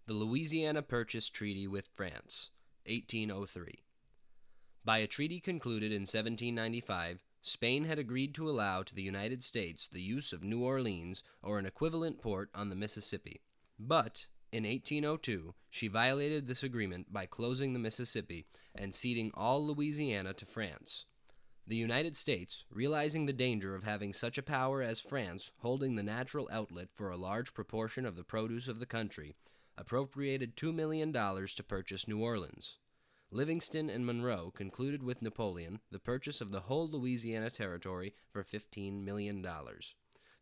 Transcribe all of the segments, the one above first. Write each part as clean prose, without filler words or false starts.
The Louisiana Purchase Treaty with France, 1803. By a treaty concluded in 1795, Spain had agreed to allow to the United States the use of New Orleans or an equivalent port on the Mississippi. But, in 1802, she violated this agreement by closing the Mississippi and ceding all Louisiana to France. The United States, realizing the danger of having such a power as France holding the natural outlet for a large proportion of the produce of the country, appropriated $2 million to purchase New Orleans. Livingston and Monroe concluded with Napoleon the purchase of the whole Louisiana territory for $15 million.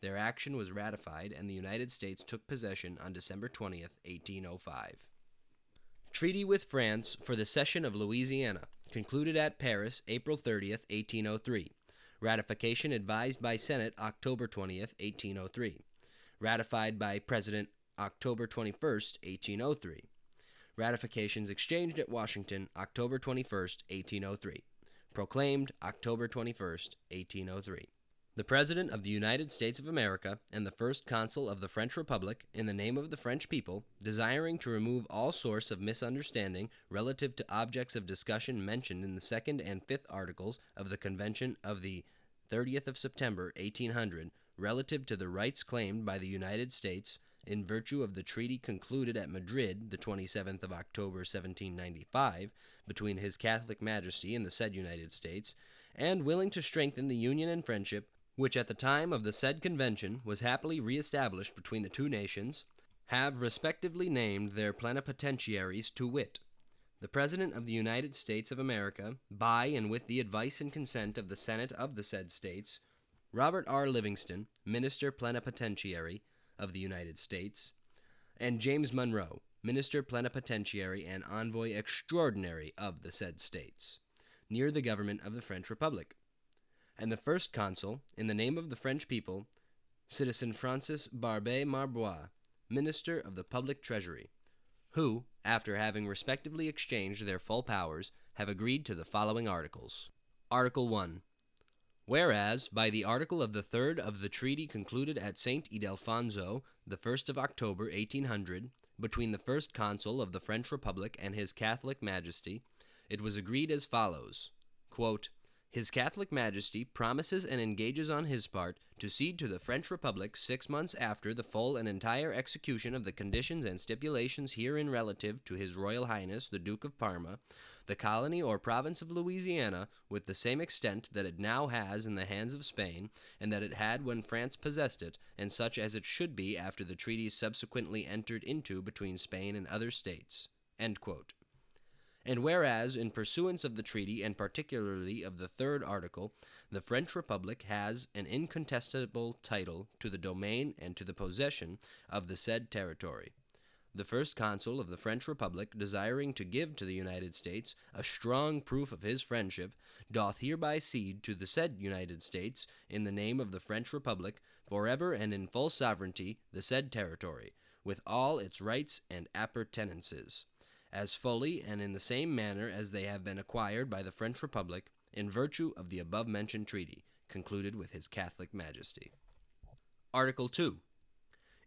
Their action was ratified, and the United States took possession on December 20th, 1805. Treaty with France for the cession of Louisiana, concluded at Paris, April 30th, 1803. Ratification advised by Senate, October 20th, 1803. Ratified by President, October 21st, 1803. Ratifications exchanged at Washington, October 21st, 1803. Proclaimed, October 21st, 1803. The President of the United States of America and the First Consul of the French Republic, in the name of the French people, desiring to remove all source of misunderstanding relative to objects of discussion mentioned in the second and fifth articles of the Convention of the 30th of September, 1800, relative to the rights claimed by the United States in virtue of the treaty concluded at Madrid the 27th of October, 1795, between His Catholic Majesty and the said United States, and willing to strengthen the union and friendship which at the time of the said convention was happily re-established between the two nations, have respectively named their plenipotentiaries, to wit, the President of the United States of America, by and with the advice and consent of the Senate of the said States, Robert R. Livingston, Minister Plenipotentiary of the United States, and James Monroe, Minister Plenipotentiary and Envoy Extraordinary of the said States, near the government of the French Republic, and the First Consul, in the name of the French people, Citizen Francis Barbé Marbois, Minister of the Public Treasury, who, after having respectively exchanged their full powers, have agreed to the following articles. Article 1. Whereas, by the article of the 3rd of the treaty concluded at St. Ildefonso, the 1st of October, 1800, between the First Consul of the French Republic and His Catholic Majesty, it was agreed as follows, quote, His Catholic Majesty promises and engages on his part to cede to the French Republic 6 months after the full and entire execution of the conditions and stipulations herein relative to His Royal Highness the Duke of Parma, the colony or province of Louisiana, with the same extent that it now has in the hands of Spain, and that it had when France possessed it, and such as it should be after the treaties subsequently entered into between Spain and other states. End quote. And whereas, in pursuance of the treaty, and particularly of the 3rd article, the French Republic has an incontestable title to the domain and to the possession of the said territory, the First Consul of the French Republic, desiring to give to the United States a strong proof of his friendship, doth hereby cede to the said United States, in the name of the French Republic, forever and in full sovereignty, the said territory, with all its rights and appurtenances, as fully and in the same manner as they have been acquired by the French Republic, in virtue of the above-mentioned treaty, concluded with His Catholic Majesty. Article 2.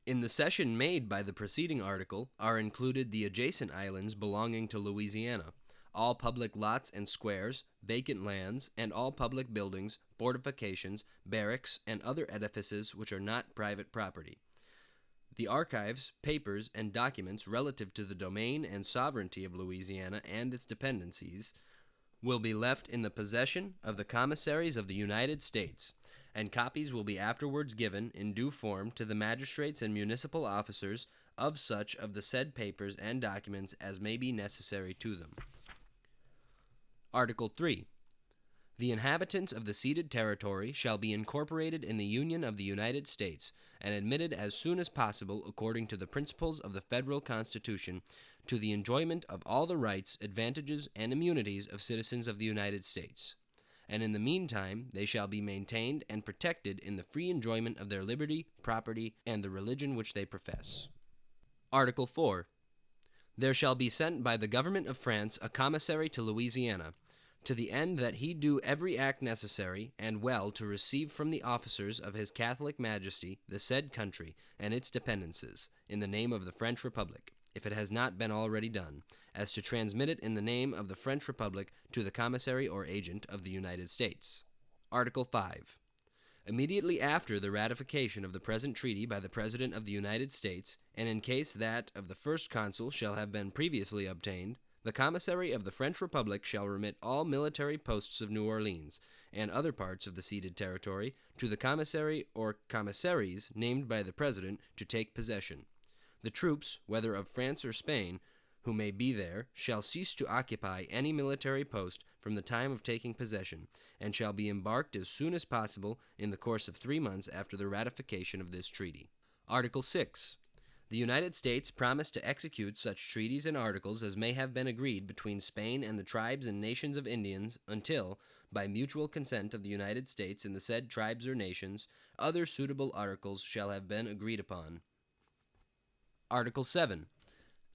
In the cession made by the preceding article are included the adjacent islands belonging to Louisiana, all public lots and squares, vacant lands, and all public buildings, fortifications, barracks, and other edifices which are not private property. The archives, papers, and documents relative to the domain and sovereignty of Louisiana and its dependencies will be left in the possession of the commissaries of the United States, and copies will be afterwards given in due form to the magistrates and municipal officers of such of the said papers and documents as may be necessary to them. Article 3. The inhabitants of the ceded territory shall be incorporated in the Union of the United States, and admitted as soon as possible according to the principles of the Federal Constitution, to the enjoyment of all the rights, advantages, and immunities of citizens of the United States. And in the meantime they shall be maintained and protected in the free enjoyment of their liberty, property, and the religion which they profess. Article 4. There shall be sent by the government of France a commissary to Louisiana, to the end that he do every act necessary and well to receive from the officers of His Catholic Majesty the said country and its dependences, in the name of the French Republic, if it has not been already done, as to transmit it in the name of the French Republic to the commissary or agent of the United States. Article 5. Immediately after the ratification of the present treaty by the President of the United States, and in case that of the First Consul shall have been previously obtained, the commissary of the French Republic shall remit all military posts of New Orleans, and other parts of the ceded territory, to the commissary or commissaries named by the President to take possession. The troops, whether of France or Spain, who may be there, shall cease to occupy any military post from the time of taking possession, and shall be embarked as soon as possible in the course of 3 months after the ratification of this treaty. Article 6. The United States promise to execute such treaties and articles as may have been agreed between Spain and the tribes and nations of Indians until, by mutual consent of the United States and the said tribes or nations, other suitable articles shall have been agreed upon. Article 7.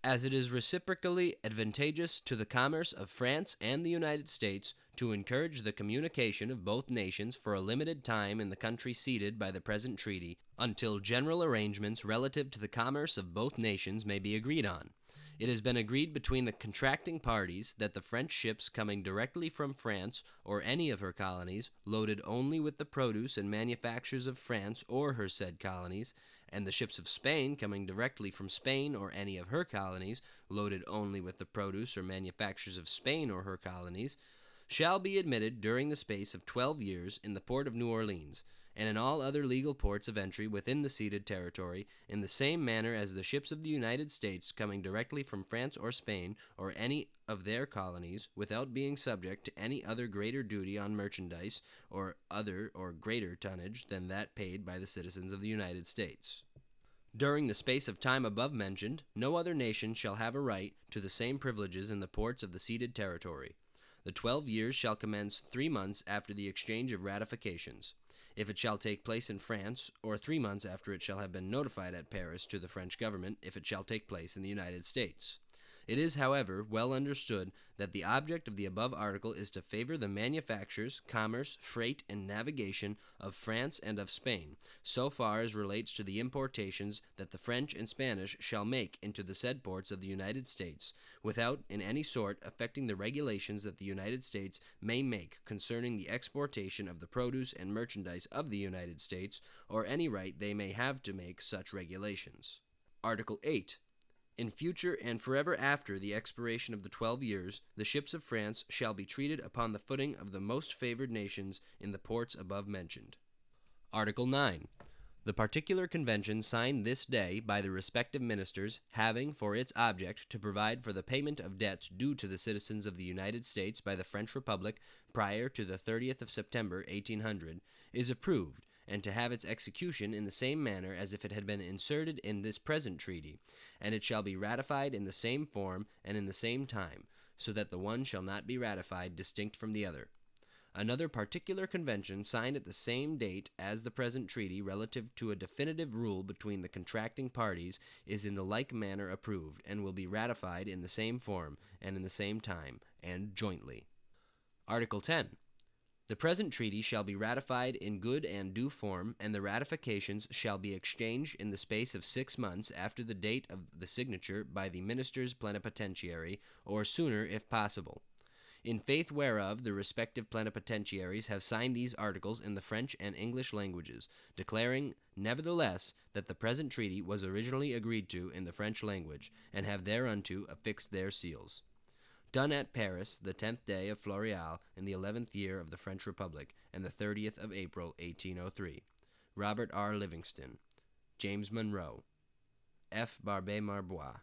As it is reciprocally advantageous to the commerce of France and the United States to encourage the communication of both nations for a limited time in the country ceded by the present treaty, until general arrangements relative to the commerce of both nations may be agreed on, it has been agreed between the contracting parties that the French ships coming directly from France or any of her colonies, loaded only with the produce and manufactures of France or her said colonies, and the ships of Spain coming directly from Spain or any of her colonies, loaded only with the produce or manufactures of Spain or her colonies, shall be admitted during the space of 12 years in the port of New Orleans, and in all other legal ports of entry within the ceded territory, in the same manner as the ships of the United States coming directly from France or Spain or any of their colonies, without being subject to any other greater duty on merchandise or other or greater tonnage than that paid by the citizens of the United States. During the space of time above mentioned, no other nation shall have a right to the same privileges in the ports of the ceded territory. The 12 years shall commence 3 months after the exchange of ratifications, if it shall take place in France, or 3 months after it shall have been notified at Paris to the French government, if it shall take place in the United States. It is, however, well understood that the object of the above article is to favor the manufactures, commerce, freight, and navigation of France and of Spain, so far as relates to the importations that the French and Spanish shall make into the said ports of the United States, without in any sort affecting the regulations that the United States may make concerning the exportation of the produce and merchandise of the United States, or any right they may have to make such regulations. Article 8. In future and forever after the expiration of the 12 years, the ships of France shall be treated upon the footing of the most favored nations in the ports above mentioned. Article 9. The particular convention signed this day by the respective ministers, having for its object to provide for the payment of debts due to the citizens of the United States by the French Republic prior to the 30th of September, 1800, is approved, and to have its execution in the same manner as if it had been inserted in this present treaty, and it shall be ratified in the same form and in the same time, so that the one shall not be ratified distinct from the other. Another particular convention signed at the same date as the present treaty relative to a definitive rule between the contracting parties is in the like manner approved, and will be ratified in the same form and in the same time, and jointly. Article 10. The present treaty shall be ratified in good and due form, and the ratifications shall be exchanged in the space of 6 months after the date of the signature by the ministers plenipotentiary, or sooner if possible. In faith whereof the respective plenipotentiaries have signed these articles in the French and English languages, declaring, nevertheless, that the present treaty was originally agreed to in the French language, and have thereunto affixed their seals. Done at Paris, the 10th day of Floréal, in the 11th year of the French Republic, and the 30th of April, 1803. Robert R. Livingston, James Monroe, F. Barbé Marbois.